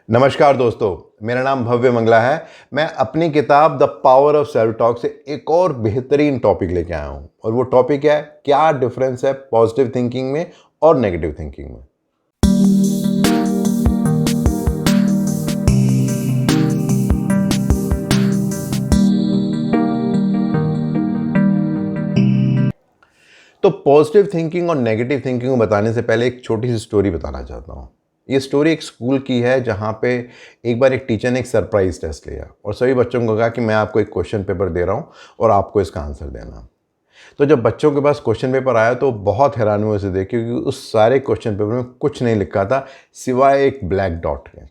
नमस्कार दोस्तों, मेरा नाम भव्य मंगला है। मैं अपनी किताब the power of self talk से एक और बेहतरीन टॉपिक लेके आया हूँ और वो टॉपिक है क्या डिफरेंस है पॉजिटिव थिंकिंग में और नेगेटिव थिंकिंग में। तो पॉजिटिव थिंकिंग और नेगेटिव थिंकिंग को बताने से पहले एक छोटी सी स्टोरी बताना चाहता हूँ। ये स्टोरी एक स्कूल की है जहाँ पे एक बार एक टीचर ने एक सरप्राइज टेस्ट लिया और सभी बच्चों को कहा कि मैं आपको एक क्वेश्चन पेपर दे रहा हूँ और आपको इसका आंसर देना। तो जब बच्चों के पास क्वेश्चन पेपर आया तो बहुत हैरान हुए उसे देख, क्योंकि उस सारे क्वेश्चन पेपर में कुछ नहीं लिखा था सिवाय एक ब्लैक डॉट के।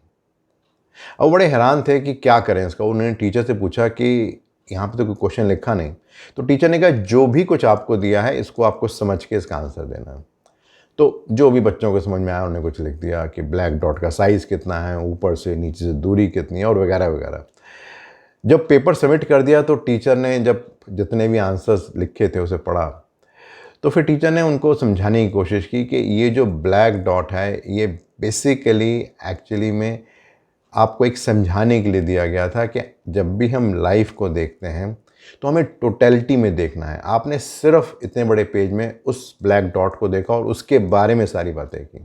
अब बड़े हैरान थे कि क्या करें इसका। उन्होंने टीचर से पूछा कि यहाँ पे तो कोई क्वेश्चन लिखा नहीं। तो टीचर ने कहा जो भी कुछ आपको दिया है इसको आपको समझ के इसका आंसर देना है। तो जो भी बच्चों को समझ में आया उन्होंने कुछ लिख दिया कि ब्लैक डॉट का साइज़ कितना है, ऊपर से नीचे से दूरी कितनी है और वगैरह वगैरह। जब पेपर सबमिट कर दिया तो टीचर ने जब जितने भी आंसर्स लिखे थे उसे पढ़ा, तो फिर टीचर ने उनको समझाने की कोशिश की कि ये जो ब्लैक डॉट है ये बेसिकली एक्चुअली में आपको एक समझाने के लिए दिया गया था कि जब भी हम लाइफ को देखते हैं तो हमें टोटलिटी में देखना है। आपने सिर्फ इतने बड़े पेज में उस ब्लैक डॉट को देखा और उसके बारे में सारी बातें की,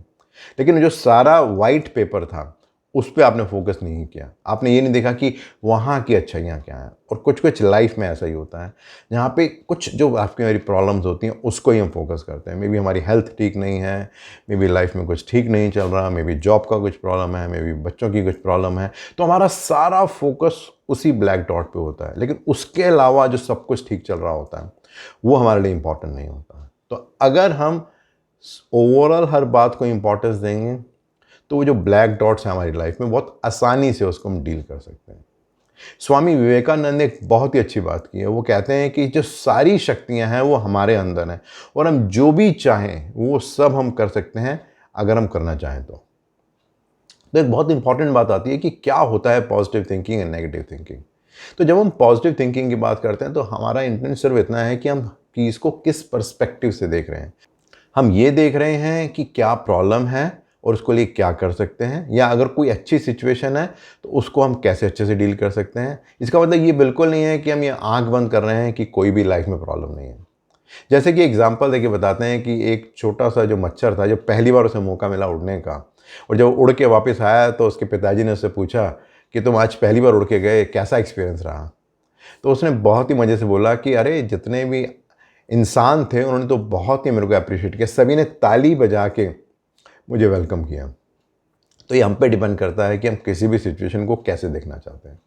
लेकिन जो सारा वाइट पेपर था उस पर आपने फोकस नहीं किया। आपने ये नहीं देखा कि वहाँ की अच्छाइयाँ क्या हैं। और कुछ कुछ लाइफ में ऐसा ही होता है जहाँ पे कुछ जो आपकी मेरी प्रॉब्लम्स होती हैं उसको ही हम फोकस करते हैं। मे बी हमारी हेल्थ ठीक नहीं है, मे बी लाइफ में कुछ ठीक नहीं चल रहा, मे बी जॉब का कुछ प्रॉब्लम है, मे बी बच्चों की कुछ प्रॉब्लम है, तो हमारा सारा फोकस उसी ब्लैक डॉट पे होता है। लेकिन उसके अलावा जो सब कुछ ठीक चल रहा होता है वो हमारे लिए इम्पॉर्टेंट नहीं होता। तो अगर हम ओवरऑल हर बात को इम्पोर्टेंस देंगे तो वो जो ब्लैक डॉट्स हैं हमारी लाइफ में बहुत आसानी से उसको हम डील कर सकते हैं। स्वामी विवेकानंद ने एक बहुत ही अच्छी बात की है। वो कहते हैं कि जो सारी शक्तियां हैं वो हमारे अंदर हैं और हम जो भी चाहें वो सब हम कर सकते हैं अगर हम करना चाहें तो एक बहुत इंपॉर्टेंट बात आती है कि क्या होता है positive thinking and negative thinking. तो जब हम पॉजिटिव थिंकिंग की बात करते हैं तो हमारा इंटेंशन सिर्फ इतना है कि हम चीज़ को किस पर्सपेक्टिव से देख रहे हैं। हम ये देख रहे हैं कि क्या प्रॉब्लम है और उसको लिए क्या कर सकते हैं, या अगर कोई अच्छी सिचुएशन है तो उसको हम कैसे अच्छे से डील कर सकते हैं। इसका मतलब ये बिल्कुल नहीं है कि हम ये आंख बंद कर रहे हैं कि कोई भी लाइफ में प्रॉब्लम नहीं है। जैसे कि एग्जांपल देके बताते हैं कि एक छोटा सा जो मच्छर था, जब पहली बार उसे मौका मिला उड़ने का और जब उड़ के वापस आया तो उसके पिताजी ने उससे पूछा कि तुम आज पहली बार उड़ के गए, कैसा एक्सपीरियंस रहा। तो उसने बहुत ही मज़े से बोला कि अरे जितने भी इंसान थे उन्होंने तो बहुत ही मेरे को अप्रिशिएट किया, सभी ने ताली बजा के मुझे वेलकम किया। तो ये हम पे डिपेंड करता है कि हम किसी भी सिचुएशन को कैसे देखना चाहते हैं।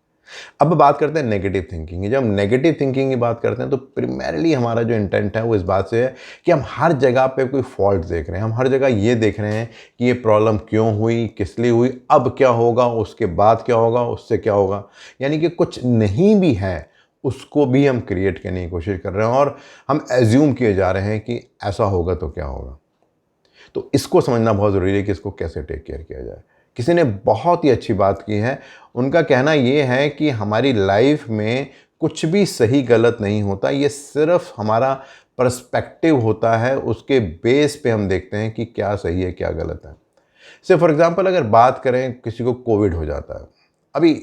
अब बात करते हैं नेगेटिव थिंकिंग की। जब हम नेगेटिव थिंकिंग की बात करते हैं तो प्राइमरीली हमारा जो इंटेंट है वो इस बात से है कि हम हर जगह पे कोई फॉल्ट देख रहे हैं। हम हर जगह ये देख रहे हैं कि ये प्रॉब्लम क्यों हुई, किस लिए हुई, अब क्या होगा, उसके बाद क्या होगा, उससे क्या होगा। यानी कि कुछ नहीं भी है उसको भी हम क्रिएट करने की कोशिश कर रहे हैं और हम एज्यूम किए जा रहे हैं कि ऐसा होगा तो क्या होगा। तो इसको समझना बहुत ज़रूरी है कि इसको कैसे टेक केयर किया जाए। किसी ने बहुत ही अच्छी बात की है। उनका कहना ये है कि हमारी लाइफ में कुछ भी सही गलत नहीं होता, ये सिर्फ हमारा पर्सपेक्टिव होता है। उसके बेस पे हम देखते हैं कि क्या सही है क्या गलत है। से फॉर एग्जांपल अगर बात करें, किसी को कोविड हो जाता है। अभी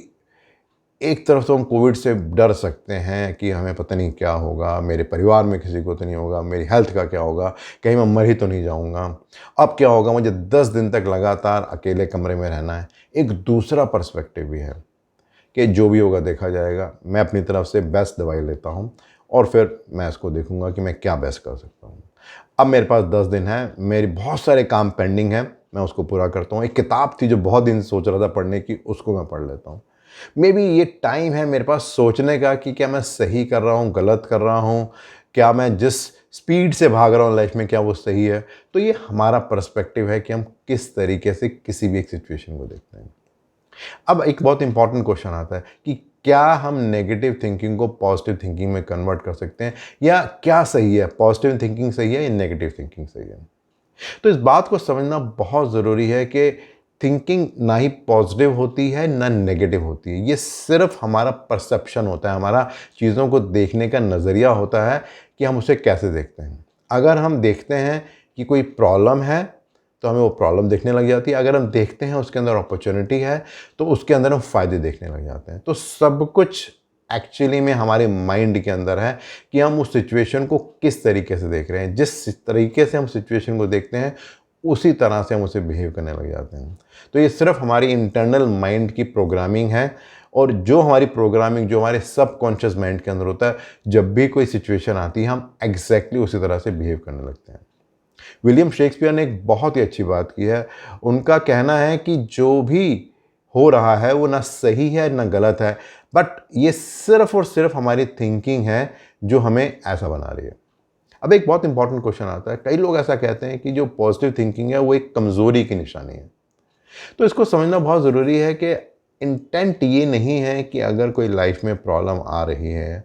एक तरफ तो हम कोविड से डर सकते हैं कि हमें पता नहीं क्या होगा, मेरे परिवार में किसी को तो नहीं होगा, मेरी हेल्थ का क्या होगा, कहीं मैं मर ही तो नहीं जाऊंगा, अब क्या होगा, मुझे 10 दिन तक लगातार अकेले कमरे में रहना है। एक दूसरा पर्सपेक्टिव भी है कि जो भी होगा देखा जाएगा, मैं अपनी तरफ से बेस्ट दवाई लेता हूँ और फिर मैं इसको देखूंगा कि मैं क्या बेस्ट कर सकता हूँ। अब मेरे पास 10 दिन है, मेरे बहुत सारे काम पेंडिंग है, मैं उसको पूरा करता हूँ। एक किताब थी जो बहुत दिन से सोच रहा था पढ़ने की, उसको मैं पढ़ लेता हूँ। मे बी ये टाइम है मेरे पास सोचने का कि क्या मैं सही कर रहा हूँ, गलत कर रहा हूँ, क्या मैं जिस स्पीड से भाग रहा हूँ लाइफ में क्या वो सही है। तो ये हमारा पर्सपेक्टिव है कि हम किस तरीके से किसी भी एक सिचुएशन को देखते हैं। अब एक बहुत इंपॉर्टेंट क्वेश्चन आता है कि क्या हम नेगेटिव थिंकिंग को पॉजिटिव थिंकिंग में कन्वर्ट कर सकते हैं, या क्या सही है, पॉजिटिव थिंकिंग सही है या नेगेटिव थिंकिंग सही है। तो इस बात को समझना बहुत ज़रूरी है कि थिंकिंग ना ही पॉजिटिव होती है ना नेगेटिव होती है। ये सिर्फ हमारा परसेप्शन होता है, हमारा चीज़ों को देखने का नज़रिया होता है कि हम उसे कैसे देखते हैं। अगर हम देखते हैं कि कोई प्रॉब्लम है तो हमें वो प्रॉब्लम दिखने लग जाती है। अगर हम देखते हैं उसके अंदर अपॉर्चुनिटी है तो उसके अंदर हम फ़ायदे देखने लग जाते हैं। तो सब कुछ एक्चुअली में हमारे माइंड के अंदर है कि हम उस सिचुएशन को किस तरीके से देख रहे हैं। जिस तरीके से हम सिचुएशन को देखते हैं उसी तरह से हम उसे बिहेव करने लग जाते हैं। तो ये सिर्फ हमारी इंटरनल माइंड की प्रोग्रामिंग है, और जो हमारी प्रोग्रामिंग जो हमारे सबकॉन्शियस माइंड के अंदर होता है, जब भी कोई सिचुएशन आती है हम एग्जैक्टली उसी तरह से बिहेव करने लगते हैं। विलियम शेक्सपियर ने एक बहुत ही अच्छी बात की है। उनका कहना है कि जो भी हो रहा है वो ना सही है ना गलत है, बट ये सिर्फ और सिर्फ हमारी थिंकिंग है जो हमें ऐसा बना रही है। अब एक बहुत इंपॉर्टेंट क्वेश्चन आता है, कई लोग ऐसा कहते हैं कि जो पॉजिटिव थिंकिंग है वो एक कमज़ोरी की निशानी है। तो इसको समझना बहुत ज़रूरी है कि इंटेंट ये नहीं है कि अगर कोई लाइफ में प्रॉब्लम आ रही है,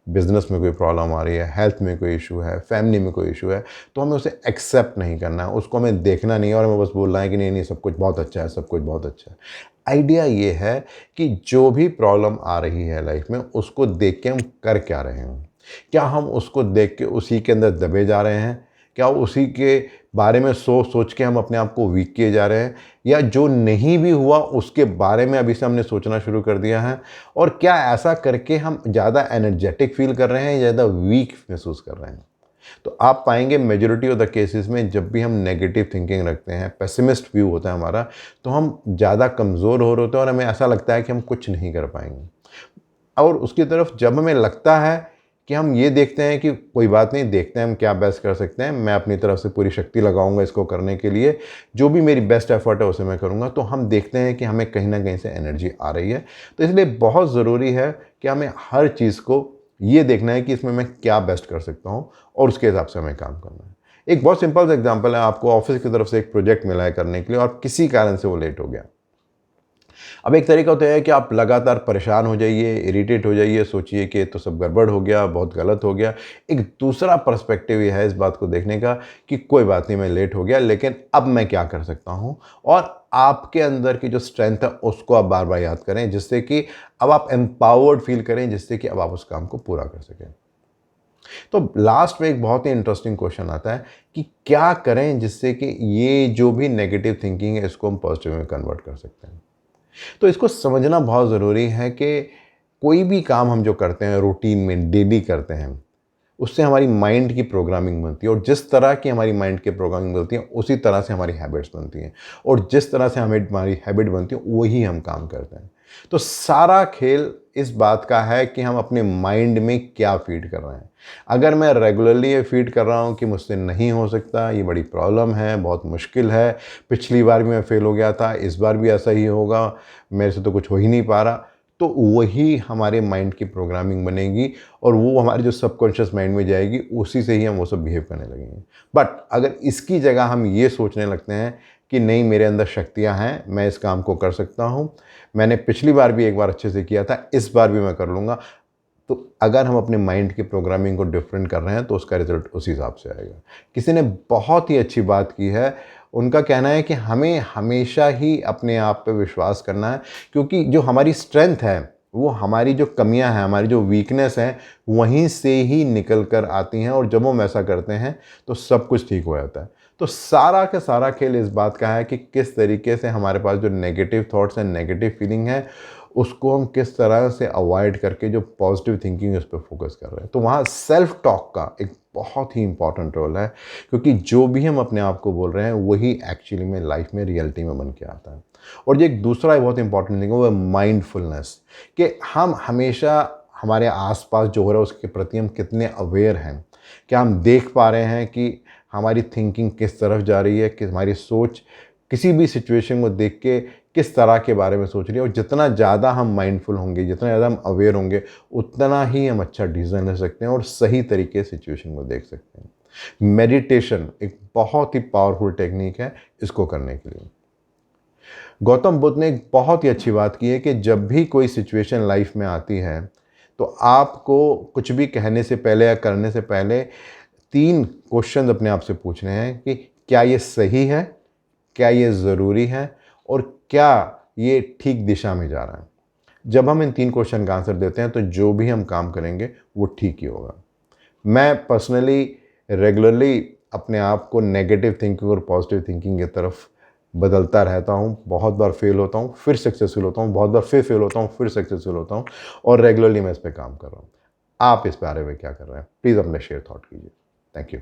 बिज़नेस में कोई प्रॉब्लम आ रही है, हेल्थ में कोई इशू है, फैमिली में कोई इशू है, तो हमें उसे एक्सेप्ट नहीं करना है, उसको हमें देखना नहीं है और हमें बस बोलना है कि नहीं नहीं सब कुछ बहुत अच्छा है, सब कुछ बहुत अच्छा है। आइडिया ये है कि जो भी प्रॉब्लम आ रही है लाइफ में, उसको देख के हम कर क्या रहे हैं। क्या हम उसको देख के उसी के अंदर दबे जा रहे हैं? क्या उसी के बारे में सोच सोच के हम अपने आप को वीक किए जा रहे हैं, या जो नहीं भी हुआ उसके बारे में अभी से हमने सोचना शुरू कर दिया है? और क्या ऐसा करके हम ज़्यादा एनर्जेटिक फील कर रहे हैं, ज़्यादा वीक महसूस कर रहे हैं? तो आप पाएंगे मेजॉरिटी ऑफ द केसेस में जब भी हम नेगेटिव थिंकिंग रखते हैं, पेसिमिस्ट व्यू होता है हमारा, तो हम ज़्यादा कमज़ोर हो रहे होते हैं और हमें ऐसा लगता है कि हम कुछ नहीं कर पाएंगे। और उसकी तरफ जब हमें लगता है कि हम ये देखते हैं कि कोई बात नहीं, देखते हैं हम क्या बेस्ट कर सकते हैं, मैं अपनी तरफ से पूरी शक्ति लगाऊंगा इसको करने के लिए, जो भी मेरी बेस्ट एफर्ट है उसे मैं करूंगा, तो हम देखते हैं कि हमें कहीं ना कहीं से एनर्जी आ रही है। तो इसलिए बहुत ज़रूरी है कि हमें हर चीज़ को ये देखना है कि इसमें मैं क्या बेस्ट कर सकता हूँ और उसके हिसाब से हमें काम करना है। एक बहुत सिंपल सा एग्जाम्पल है, आपको ऑफिस की तरफ से एक प्रोजेक्ट मिला है करने के लिए और किसी कारण से वो लेट हो गया। अब एक तरीका होता है कि आप लगातार परेशान हो जाइए, इरिटेट हो जाइए, सोचिए कि तो सब गड़बड़ हो गया, बहुत गलत हो गया। एक दूसरा पर्सपेक्टिव ये है इस बात को देखने का कि कोई बात नहीं, मैं लेट हो गया, लेकिन अब मैं क्या कर सकता हूँ। और आपके अंदर की जो स्ट्रेंथ है उसको आप बार बार याद करें, जिससे कि अब आप एम्पावर्ड फील करें, जिससे कि अब आप उस काम को पूरा कर सकें। तो लास्ट में एक बहुत ही इंटरेस्टिंग क्वेश्चन आता है कि क्या करें जिससे कि ये जो भी नेगेटिव थिंकिंग है इसको हम पॉजिटिव में कन्वर्ट कर सकते हैं। तो इसको समझना बहुत ज़रूरी है कि कोई भी काम हम जो करते हैं रूटीन में डेली करते हैं, उससे हमारी माइंड की प्रोग्रामिंग बनती है, और जिस तरह की हमारी माइंड की प्रोग्रामिंग बनती है उसी तरह से हमारी हैबिट्स बनती हैं, और जिस तरह से हमें हमारी हैबिट बनती है वही हम काम करते हैं। तो सारा खेल इस बात का है कि हम अपने माइंड में क्या फीड कर रहे हैं। अगर मैं रेगुलरली ये फीड कर रहा हूँ कि मुझसे नहीं हो सकता, ये बड़ी प्रॉब्लम है, बहुत मुश्किल है, पिछली बार भी मैं फेल हो गया था, इस बार भी ऐसा ही होगा, मेरे से तो कुछ हो ही नहीं पा रहा, तो वही हमारे माइंड की प्रोग्रामिंग बनेगी और वो हमारे जो सबकॉन्शियस माइंड में जाएगी, उसी से ही हम वो सब बिहेव करने लगेंगे। बट अगर इसकी जगह हम ये सोचने लगते हैं कि नहीं, मेरे अंदर शक्तियाँ हैं, मैं इस काम को कर सकता हूँ, मैंने पिछली बार भी एक बार अच्छे से किया था, इस बार भी मैं कर लूँगा, तो अगर हम अपने माइंड की प्रोग्रामिंग को डिफरेंट कर रहे हैं तो उसका रिजल्ट उसी हिसाब से आएगा। किसी ने बहुत ही अच्छी बात की है, उनका कहना है कि हमें हमेशा ही अपने आप पे विश्वास करना है, क्योंकि जो हमारी स्ट्रेंथ है वो हमारी जो कमियां हैं, हमारी जो वीकनेस हैं, वहीं से ही निकल कर आती हैं, और जब हम ऐसा करते हैं तो सब कुछ ठीक हो जाता है। तो सारा का सारा खेल इस बात का है कि किस तरीके से हमारे पास जो नेगेटिव थॉट्स हैं, नेगेटिव फीलिंग है, उसको हम किस तरह से अवॉइड करके जो पॉजिटिव थिंकिंग है उस पर फोकस कर रहे हैं। तो वहाँ सेल्फ टॉक का एक बहुत ही इंपॉर्टेंट रोल है, क्योंकि जो भी हम अपने आप को बोल रहे हैं वही एक्चुअली में लाइफ में रियलिटी में बन के आता है। और ये एक दूसरा बहुत इंपॉर्टेंट थिंग है, वो है माइंडफुलनेस, कि हम हमेशा हमारे आसपास जो हो रहा है उसके प्रति हम कितने अवेयर हैं। क्या हम देख पा रहे हैं कि हमारी थिंकिंग किस तरफ जा रही है, कि हमारी सोच किसी भी सिचुएशन को देख के किस तरह के बारे में सोच रही है। और जितना ज़्यादा हम माइंडफुल होंगे, जितना ज़्यादा हम अवेयर होंगे, उतना ही हम अच्छा डिसीजन ले सकते हैं और सही तरीके से सिचुएशन को देख सकते हैं। मेडिटेशन एक बहुत ही पावरफुल टेक्निक है इसको करने के लिए। गौतम बुद्ध ने एक बहुत ही अच्छी बात की है कि जब भी कोई सिचुएशन लाइफ में आती है तो आपको कुछ भी कहने से पहले या करने से पहले 3 क्वेश्चन अपने आप से पूछने हैं कि क्या ये सही है, क्या ये ज़रूरी है, और क्या ये ठीक दिशा में जा रहा है। जब हम इन 3 क्वेश्चन का आंसर देते हैं तो जो भी हम काम करेंगे वो ठीक ही होगा। मैं पर्सनली रेगुलरली अपने आप को नेगेटिव थिंकिंग और पॉजिटिव थिंकिंग की तरफ बदलता रहता हूँ। बहुत बार फेल होता हूँ, फिर सक्सेसफुल होता हूँ, बहुत बार फिर फेल होता हूँ, फिर सक्सेसफुल होता हूँ, और रेगुलरली मैं इस पे काम कर रहा हूँ। आप इस बारे में क्या कर रहे हैं? प्लीज़ अपने शेयर थॉट कीजिए। Thank you.